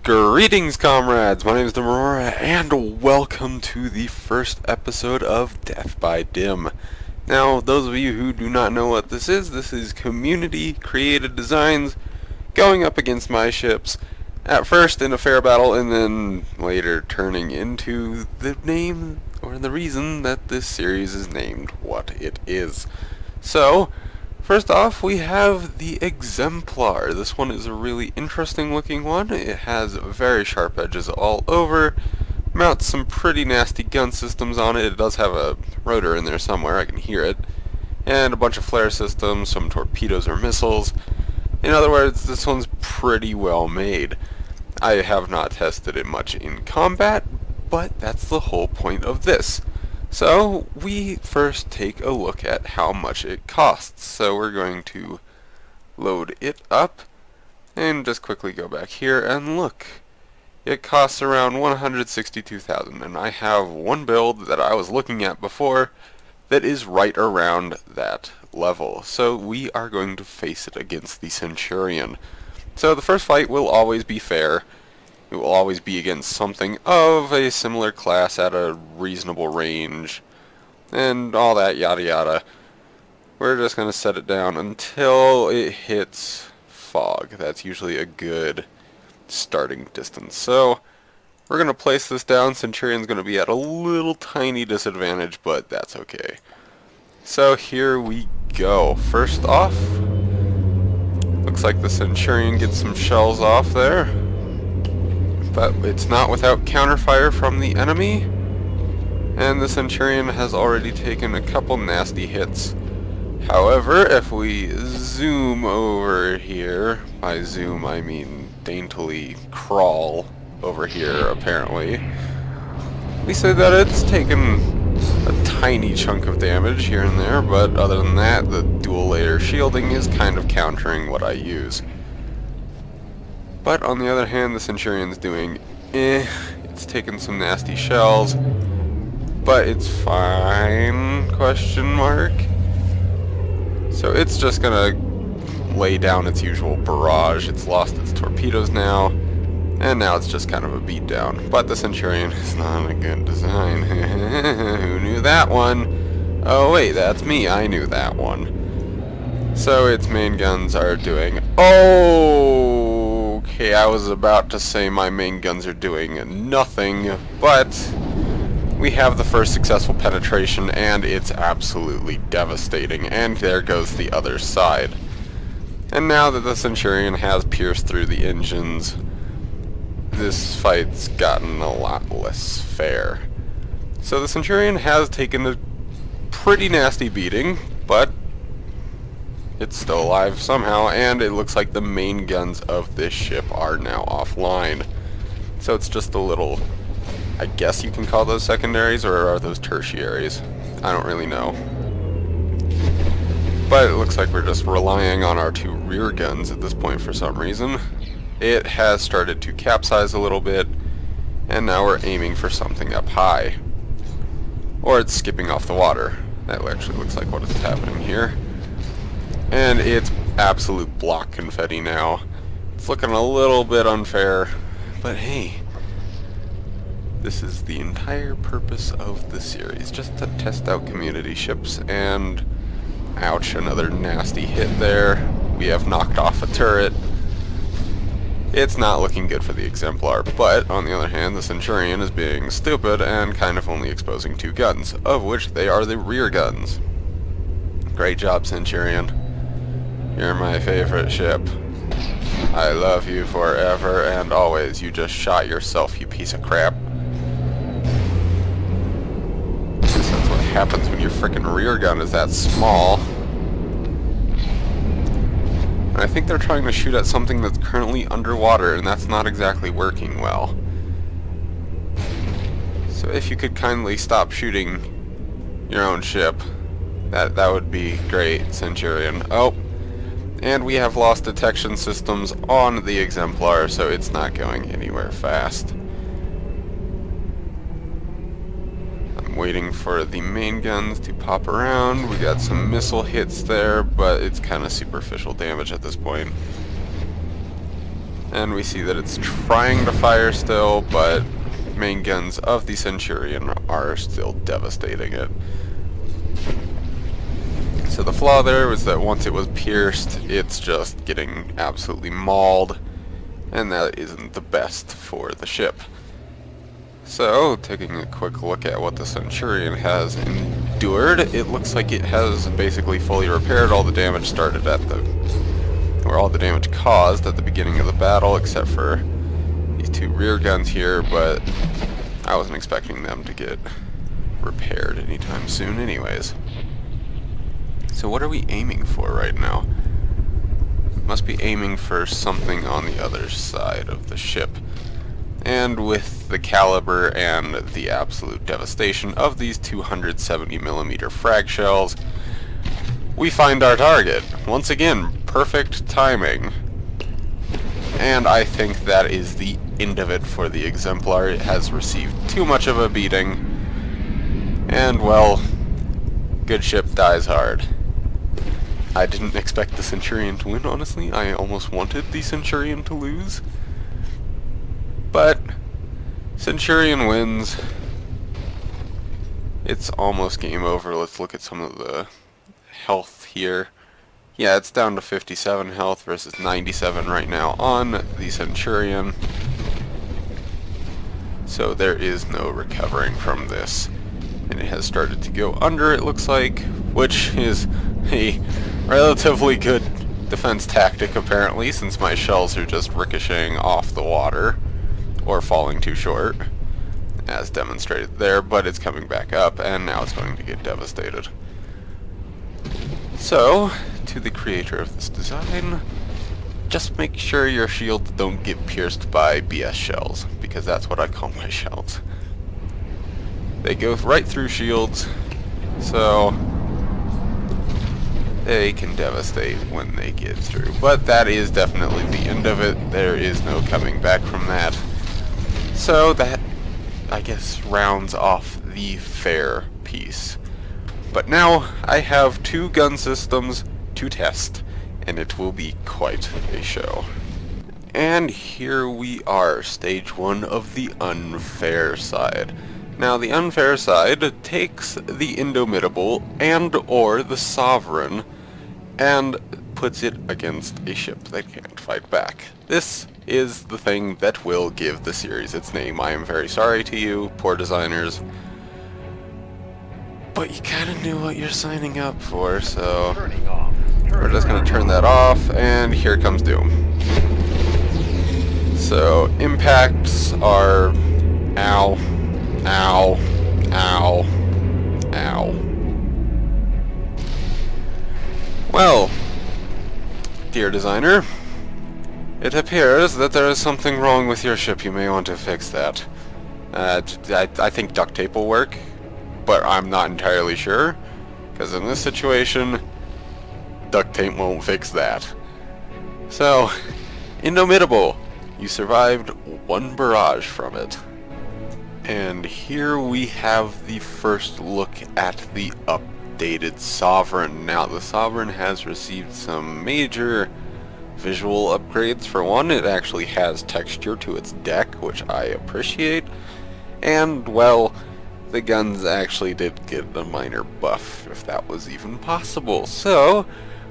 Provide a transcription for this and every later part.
Greetings, comrades! My name is DimAurora, and welcome to the first episode of Death by Dim. Now, those of you who do not know what this is community-created designs going up against my ships, at first in a fair battle, and then later turning into the name, or the reason that this series is named what it is. So, first off, we have the Exemplar. This one is a really interesting looking one. It has very sharp edges all over, mounts some pretty nasty gun systems on it. It does have a rotor in there somewhere, I can hear it, and a bunch of flare systems, some torpedoes or missiles. In other words, this one's pretty well made. I have not tested it much in combat, but that's the whole point of this. So, we first take a look at how much it costs. So we're going to load it up, and just quickly go back here and look. It costs around 162,000, and I have one build that I was looking at before that is right around that level. So we are going to face it against the Centurion. So the first fight will always be fair. It will always be against something of a similar class at a reasonable range, and all that yada yada. We're just going to set it down until it hits fog. That's usually a good starting distance. So, we're going to place this down. Centurion's going to be at a little tiny disadvantage, but that's okay. So, here we go. First off, looks like the Centurion gets some shells off there. But it's not without counterfire from the enemy, and the Centurion has already taken a couple nasty hits. However, if we zoom over here, by zoom I mean daintily crawl over here apparently, we say that it's taken a tiny chunk of damage here and there, but other than that, the dual layer shielding is kind of countering what I use. But on the other hand, the Centurion's doing it's taken some nasty shells, but it's fine, question mark. So it's just gonna lay down its usual barrage. It's lost its torpedoes now, and now it's just kind of a beatdown. But the Centurion is not a good design. Who knew that one? Oh wait, that's me, I knew that one. So its main guns are doing... Okay, I was about to say my main guns are doing nothing, but we have the first successful penetration, and it's absolutely devastating, and there goes the other side. And now that the Centurion has pierced through the engines, this fight's gotten a lot less fair. So the Centurion has taken a pretty nasty beating, but it's still alive somehow, and it looks like the main guns of this ship are now offline. So it's just a little, I guess you can call those secondaries, or are those tertiaries? I don't really know. But it looks like we're just relying on our two rear guns at this point for some reason. It has started to capsize a little bit, and now we're aiming for something up high. Or it's skipping off the water. That actually looks like what is happening here. And it's absolute block confetti now. It's looking a little bit unfair, but hey, this is the entire purpose of the series, just to test out community ships, and ouch, another nasty hit there. We have knocked off a turret. It's not looking good for the Exemplar, but on the other hand, the Centurion is being stupid and kind of only exposing two guns, of which they are the rear guns. Great job, Centurion. You're my favorite ship. I love you forever and always. You just shot yourself, you piece of crap. That's what happens when your frickin' rear gun is that small. And I think they're trying to shoot at something that's currently underwater, and that's not exactly working well. So if you could kindly stop shooting your own ship, that would be great, Centurion. Oh. And we have lost detection systems on the Exemplar, so it's not going anywhere fast. I'm waiting for the main guns to pop around. We got some missile hits there, but it's kind of superficial damage at this point. And we see that it's trying to fire still, but main guns of the Centurion are still devastating it. So the flaw there was that once it was pierced, it's just getting absolutely mauled, and that isn't the best for the ship. So, taking a quick look at what the Centurion has endured, it looks like it has basically fully repaired all the damage started at or all the damage caused at the beginning of the battle, except for these two rear guns here, but I wasn't expecting them to get repaired anytime soon anyways. So what are we aiming for right now? Must be aiming for something on the other side of the ship. And with the caliber and the absolute devastation of these 270mm frag shells, we find our target. Once again, perfect timing. And I think that is the end of it for the Exemplar. It has received too much of a beating. And, well, good ship dies hard. I didn't expect the Centurion to win, honestly. I almost wanted the Centurion to lose. But Centurion wins. It's almost game over. Let's look at some of the health here. Yeah, it's down to 57 health versus 97 right now on the Centurion. So there is no recovering from this. And it has started to go under, it looks like, which is a relatively good defense tactic apparently, since my shells are just ricocheting off the water. Or falling too short, as demonstrated there, but it's coming back up, and now it's going to get devastated. So, to the creator of this design, just make sure your shields don't get pierced by BS shells, because that's what I call my shells. They go right through shields, so they can devastate when they get through. But that is definitely the end of it. There is no coming back from that. So that, I guess, rounds off the fair piece. But now I have two gun systems to test, and it will be quite a show. And here we are, stage 1 of the unfair side. Now the unfair side takes the Indomitable and or the Sovereign and puts it against a ship that can't fight back. This is the thing that will give the series its name. I am very sorry to you, poor designers, but you kinda knew what you're signing up for, so we're just gonna turn that off, and here comes Doom. So, impacts are ow, ow, ow, ow. Well, dear designer, it appears that there is something wrong with your ship. You may want to fix that. I think duct tape will work, but I'm not entirely sure, because in this situation, duct tape won't fix that. So, Indomitable, you survived one barrage from it. And here we have the first look at the updated Sovereign. Now, the Sovereign has received some major visual upgrades. For one, it actually has texture to its deck, which I appreciate. And, well, the guns actually did get a minor buff, if that was even possible. So,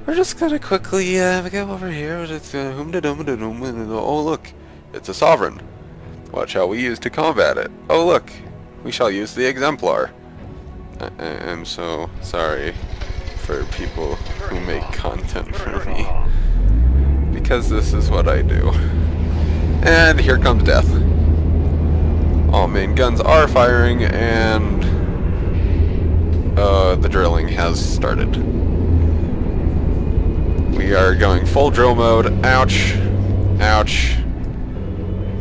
we're just gonna quickly go over here. Oh, look, it's a Sovereign. What shall we use to combat it? Oh, look, we shall use the Exemplar. I'm so sorry for people who make content for me, because this is what I do. And here comes death. All main guns are firing, and the drilling has started. We are going full drill mode. Ouch. Ouch.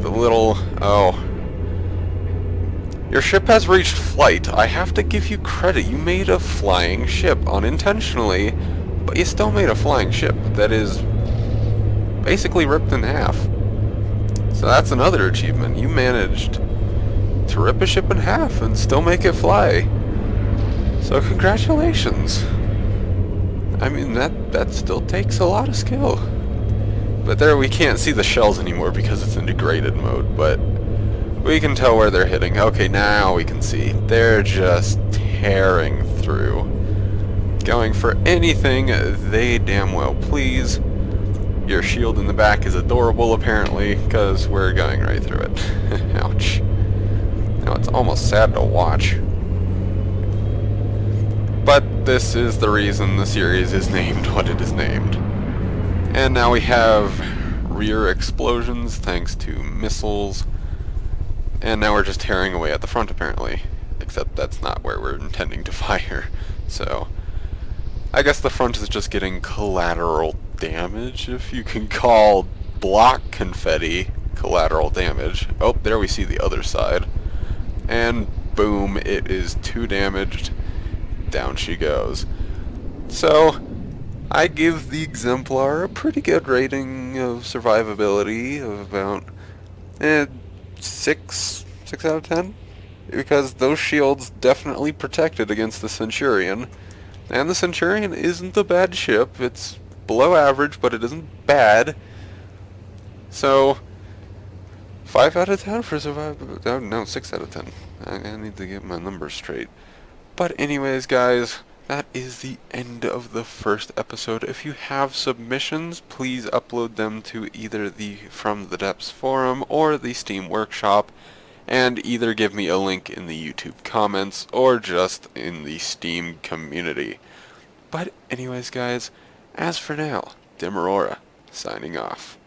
The little... oh. Your ship has reached flight. I have to give you credit. You made a flying ship unintentionally, but you still made a flying ship that is basically ripped in half. So that's another achievement. You managed to rip a ship in half and still make it fly. So congratulations. I mean, that still takes a lot of skill. But there we can't see the shells anymore because it's in degraded mode, but we can tell where they're hitting. Okay, now we can see. They're just tearing through. Going for anything they damn well please. Your shield in the back is adorable, apparently, because we're going right through it. Ouch. Now, it's almost sad to watch. But this is the reason the series is named what it is named. And now we have rear explosions thanks to missiles. And now we're just tearing away at the front, apparently. Except that's not where we're intending to fire. So, I guess the front is just getting collateral damage, if you can call block confetti collateral damage. Oh, there we see the other side. And boom, it is 2 damaged. Down she goes. So, I give the Exemplar a pretty good rating of survivability of about 6 out of 10. Because those shields definitely protected against the Centurion. And the Centurion isn't a bad ship. It's below average, but it isn't bad. So, 5 out of 10 for survivability. Oh, no, 6 out of 10. I need to get my numbers straight. But anyways, guys, that is the end of the first episode. If you have submissions, please upload them to either the From the Depths forum or the Steam Workshop, and either give me a link in the YouTube comments or just in the Steam community. But anyways, guys, as for now, DimAurora, signing off.